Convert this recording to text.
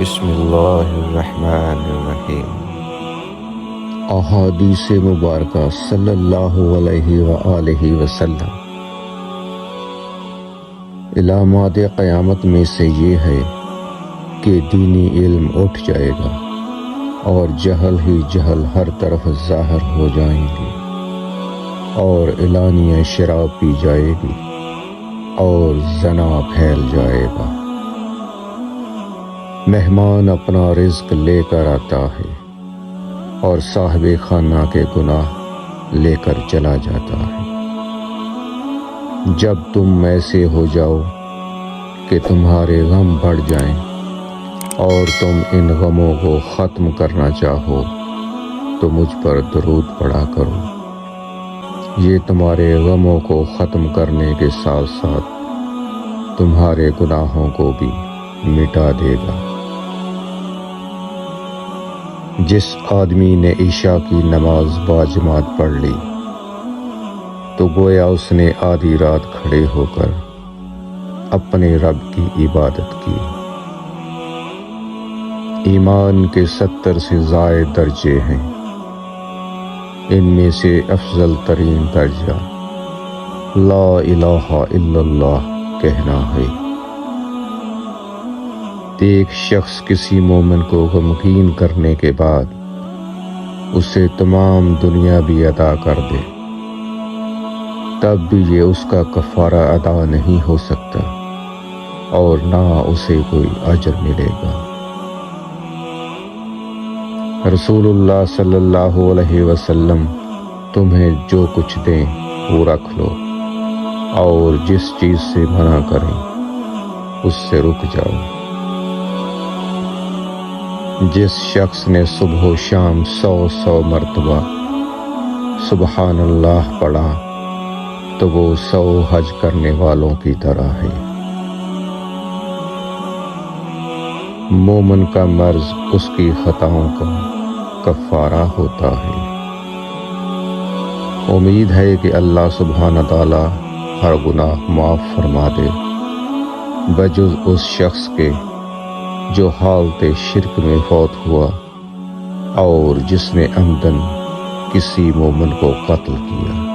بسم اللہ الرحمن الرحیم۔ احادیث مبارکہ صلی اللہ علیہ وآلہ وسلم۔ علامات قیامت میں سے یہ ہے کہ دینی علم اٹھ جائے گا اور جہل ہی جہل ہر طرف ظاہر ہو جائیں گے، اور اعلانیہ شراب پی جائے گی اور زنا پھیل جائے گا۔ مہمان اپنا رزق لے کر آتا ہے اور صاحب خانہ کے گناہ لے کر چلا جاتا ہے۔ جب تم ایسے ہو جاؤ کہ تمہارے غم بڑھ جائیں اور تم ان غموں کو ختم کرنا چاہو تو مجھ پر درود پڑھا کرو، یہ تمہارے غموں کو ختم کرنے کے ساتھ ساتھ تمہارے گناہوں کو بھی مٹا دے گا۔ جس آدمی نے عشاء کی نماز باجماعت پڑھ لی تو گویا اس نے آدھی رات کھڑے ہو کر اپنے رب کی عبادت کی۔ ایمان کے 70 سے زائد درجے ہیں، ان میں سے افضل ترین درجہ لا الہ الا اللہ کہنا ہے۔ ایک شخص کسی مومن کو غمگین کرنے کے بعد اسے تمام دنیا بھی عطا کر دے، تب بھی یہ اس کا کفارہ ادا نہیں ہو سکتا اور نہ اسے کوئی اجر ملے گا۔ رسول اللہ صلی اللہ علیہ وسلم تمہیں جو کچھ دیں وہ رکھ لو، اور جس چیز سے منع کریں اس سے رک جاؤ۔ جس شخص نے صبح و شام 100 مرتبہ سبحان اللہ پڑھا تو وہ 100 حج کرنے والوں کی طرح ہے۔ مومن کا مرض اس کی خطاؤں کا کفارہ ہوتا ہے۔ امید ہے کہ اللہ سبحانہ تعالی ہر گناہ معاف فرما دے بجز اس شخص کے جو حالت شرک میں فوت ہوا اور جس نے عمدن کسی مومن کو قتل کیا۔